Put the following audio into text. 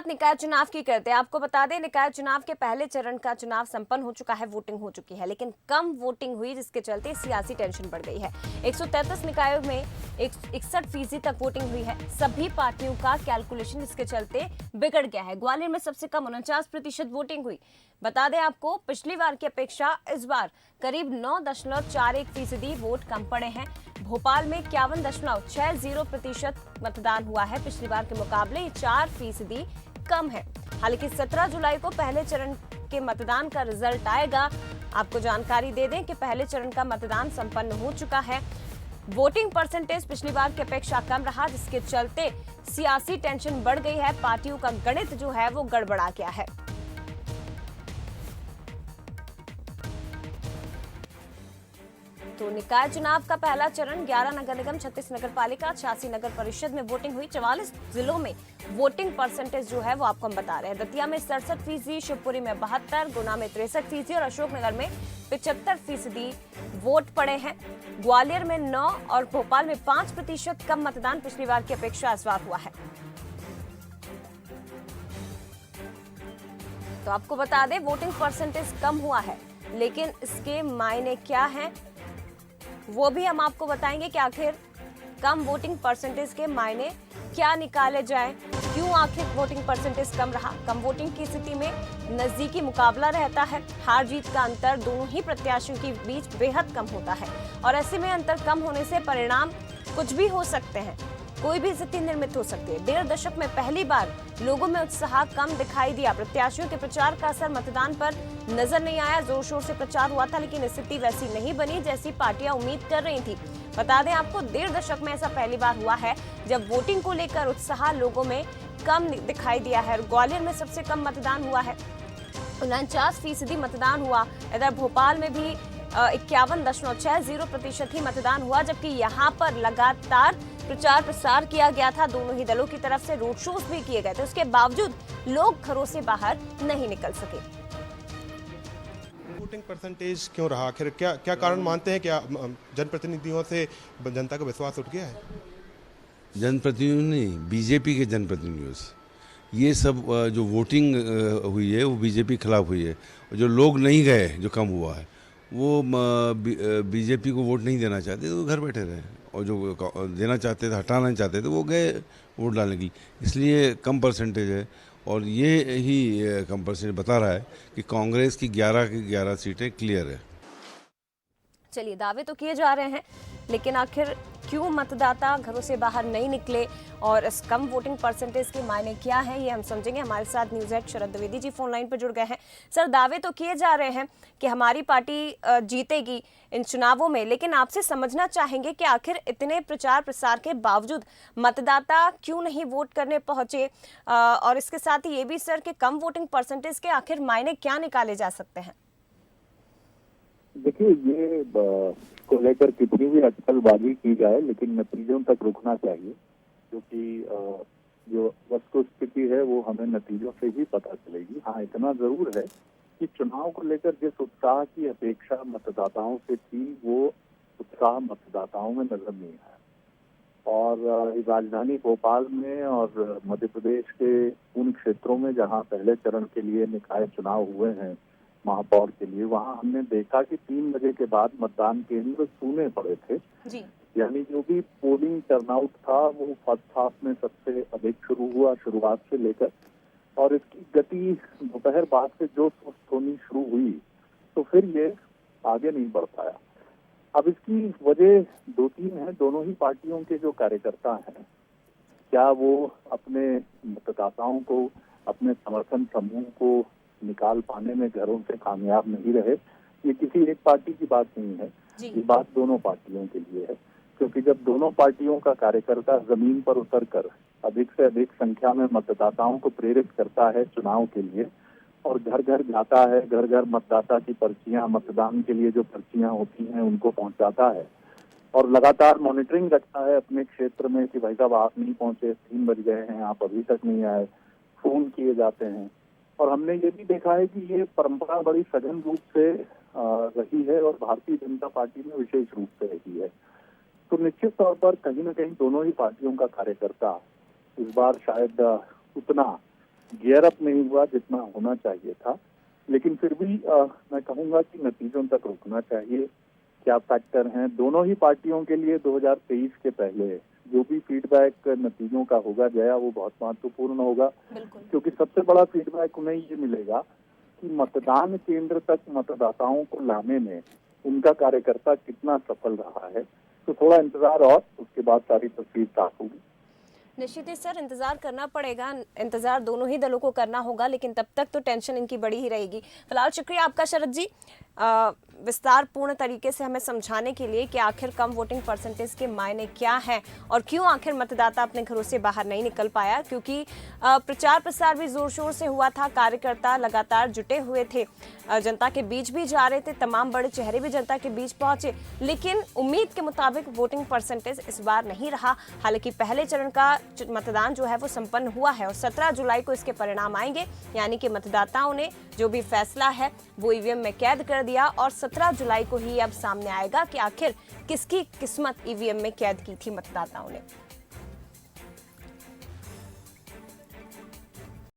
बात निकाय चुनाव की करते हैं। आपको बता दें, निकाय चुनाव के पहले चरण का चुनाव संपन्न हो चुका है, वोटिंग हो चुकी है, लेकिन कम वोटिंग हुई, जिसके चलते सियासी टेंशन बढ़ गई है। 133 निकायों में 61% तक वोटिंग हुई है। सभी पार्टियों का कैलकुलेशन इसके चलते बिगड़ गया है। ग्वालियर में सबसे कम 49% वोटिंग हुई। बता दें आपको, पिछली बार की अपेक्षा इस बार करीब 9.41% वोट कम पड़े हैं। भोपाल में 51.60% मतदान हुआ है। पिछली बार के मुकाबले 4% कम है। हालांकि 17 जुलाई को पहले चरण के मतदान का रिजल्ट आएगा। आपको जानकारी दे दें कि पहले चरण का मतदान संपन्न हो चुका है। वोटिंग परसेंटेज पिछली बार की अपेक्षा कम रहा, जिसके चलते सियासी टेंशन बढ़ गई है। पार्टियों का गणित जो है वो गड़बड़ा गया है। तो निकाय चुनाव का पहला चरण 11 नगर निगम, 36 नगर पालिका, 86 नगर परिषद में वोटिंग हुई। 44 जिलों में वोटिंग परसेंटेज जो है वो आपको हम बता रहे हैं। दतिया में 67%, शिवपुरी में 72%, गुना में 63% और अशोकनगर में 75% वोट पड़े हैं। ग्वालियर में 9 और भोपाल में 5% कम मतदान पिछली बार की अपेक्षा इस बार हुआ है। तो आपको बता दें, वोटिंग परसेंटेज कम हुआ है, लेकिन इसके मायने क्या हैं वो भी हम आपको बताएंगे कि आखिर कम वोटिंग परसेंटेज के मायने क्या निकाले जाएं, क्यों आखिर वोटिंग परसेंटेज कम रहा। कम वोटिंग की स्थिति में नजदीकी मुकाबला रहता है। हार जीत का अंतर दोनों ही प्रत्याशियों के बीच बेहद कम होता है और ऐसे में अंतर कम होने से परिणाम कुछ भी हो सकते हैं, कोई भी स्थिति निर्मित हो सकती है। 1.5 दशक में पहली बार लोगों में उत्साह कम दिखाई दिया। प्रत्याशियों के प्रचार का असर मतदान पर नजर नहीं आया। जोर शोर से प्रचार हुआ था, लेकिन स्थिति वैसी नहीं बनी जैसी पार्टियां उम्मीद कर रही थी। बता दें आपको, 1.5 दशक में ऐसा पहली बार हुआ है जब वोटिंग को लेकर उत्साह लोगों में कम दिखाई दिया है। ग्वालियर में सबसे कम मतदान हुआ है, 49% मतदान हुआ। इधर भोपाल में भी 51.60% ही मतदान हुआ, जबकि यहाँ पर लगातार प्रचार प्रसार किया गया था। दोनों ही दलों की तरफ से रोड शोज भी किए गए थे, उसके बावजूद लोग घरों से बाहर नहीं निकल सके। वोटिंग परसेंटेज क्यों रहा, आखिर क्या क्या कारण मानते हैं? क्या जनप्रतिनिधियों से जनता का विश्वास उठ गया है? जनप्रतिनिधियों नहीं, बीजेपी के जनप्रतिनिधियों से ये सब जो वोटिंग हुई है वो बीजेपी खिलाफ हुई है। जो लोग नहीं गए, जो कम हुआ है, वो बीजेपी को वोट नहीं देना चाहते तो घर बैठे रहे, और जो देना चाहते थे, हटाना चाहते थे, वो गए वोट डालने के लिए। इसलिए कम परसेंटेज है। और ये ही कम परसेंटेज बता रहा है कि कांग्रेस की 11 की 11 सीटें क्लियर है। चलिए, दावे तो किए जा रहे हैं, लेकिन आखिर क्यों मतदाता घरों से बाहर नहीं निकले और इस कम वोटिंग परसेंटेज के मायने क्या है, ये हम समझेंगे। हमारे साथ न्यूज़ हेड शरद द्विवेदी जी फोन लाइन पर जुड़ गए हैं। सर, दावे तो किए जा रहे हैं कि हमारी पार्टी जीतेगी इन चुनावों में, लेकिन आपसे समझना चाहेंगे कि आखिर इतने प्रचार प्रसार के बावजूद मतदाता क्यों नहीं वोट करने पहुंचे, और इसके साथ ही ये भी सर कि कम वोटिंग परसेंटेज के आखिर मायने क्या निकाले जा सकते हैं? देखिए, ये को लेकर कितनी भी अटकलबाजी की जाए, लेकिन नतीजों तक रुकना चाहिए, क्योंकि जो वस्तु स्थिति है वो हमें नतीजों से ही पता चलेगी। हाँ, इतना जरूर है कि चुनाव को लेकर जिस उत्साह की अपेक्षा मतदाताओं से थी, वो उत्साह मतदाताओं में नजर नहीं आया। और राजधानी भोपाल में और मध्य प्रदेश के उन क्षेत्रों में जहाँ पहले चरण के लिए निकाय चुनाव हुए हैं महापौर के लिए, वहां हमने देखा कि 3 बजे के बाद मतदान केंद्र सूने पड़े थे जी। यानी जो भी पोलिंग टर्नआउट था वो फर्स्ट हाफ में सबसे अधिक शुरू हुआ शुरुआत से लेकर, और इसकी गति दोपहर बाद से जो सुस्त होनी शुरू हुई तो फिर ये आगे नहीं बढ़ पाया। अब इसकी वजह 2-3 है। दोनों ही पार्टियों के जो कार्यकर्ता हैं, क्या वो अपने मतदाताओं को, अपने समर्थन समूह को निकाल पाने में घरों से कामयाब नहीं रहे? ये किसी एक पार्टी की बात नहीं है, ये बात दोनों पार्टियों के लिए है। क्योंकि जब दोनों पार्टियों का कार्यकर्ता जमीन पर उतरकर अधिक से अधिक संख्या में मतदाताओं को प्रेरित करता है चुनाव के लिए, और घर घर जाता है, घर घर मतदाता की पर्चियां, मतदान के लिए जो पर्चियां होती हैं उनको पहुंचाता है, और लगातार मॉनिटरिंग रखता है अपने क्षेत्र में कि भाई साहब आप नहीं पहुंचे, 3 बज गए हैं, आप अभी तक नहीं आए, फोन किए जाते हैं। और हमने ये भी देखा है कि ये परंपरा बड़ी सघन रूप से रही है और भारतीय जनता पार्टी में विशेष रूप से रही है। तो निश्चित तौर पर कहीं न कहीं दोनों ही पार्टियों का कार्यकर्ता इस बार शायद उतना गियर अप नहीं हुआ जितना होना चाहिए था। लेकिन फिर भी मैं कहूंगा कि नतीजों तक रुकना चाहिए। क्या फैक्टर हैं दोनों ही पार्टियों के लिए 2023 के पहले जो भी फीडबैक नतीजों का होगा जया, वो बहुत महत्वपूर्ण होगा, बिल्कुल। क्योंकि सबसे बड़ा फीडबैक उन्हें ये मिलेगा कि मतदान केंद्र तक मतदाताओं को लाने में उनका कार्यकर्ता कितना सफल रहा है। तो थोड़ा इंतजार और उसके बाद सारी तस्वीर साफ होगी। निश्चित ही सर, इंतजार करना पड़ेगा, इंतजार दोनों ही दलों को करना होगा, लेकिन तब तक तो टेंशन इनकी बड़ी ही रहेगी। फिलहाल शुक्रिया आपका शरद जी, विस्तार पूर्ण तरीके से हमें समझाने के लिए कि आखिर कम वोटिंग परसेंटेज के मायने क्या हैं और क्यों आखिर मतदाता अपने घरों से बाहर नहीं निकल पाया। क्योंकि प्रचार प्रसार भी जोर शोर से हुआ था, कार्यकर्ता लगातार जुटे हुए थे, जनता के बीच भी जा रहे थे, तमाम बड़े चेहरे भी जनता के बीच पहुंचे, लेकिन उम्मीद के मुताबिक वोटिंग परसेंटेज इस बार नहीं रहा। हालांकि पहले चरण का मतदान जो है वो संपन्न हुआ है और 17 जुलाई को इसके परिणाम आएंगे, यानी कि मतदाताओं ने जो भी फैसला है वो ईवीएम में कैद कर दिया और 17 जुलाई को ही अब सामने आएगा कि आखिर किसकी किस्मत ईवीएम में कैद की थी मतदाताओं ने।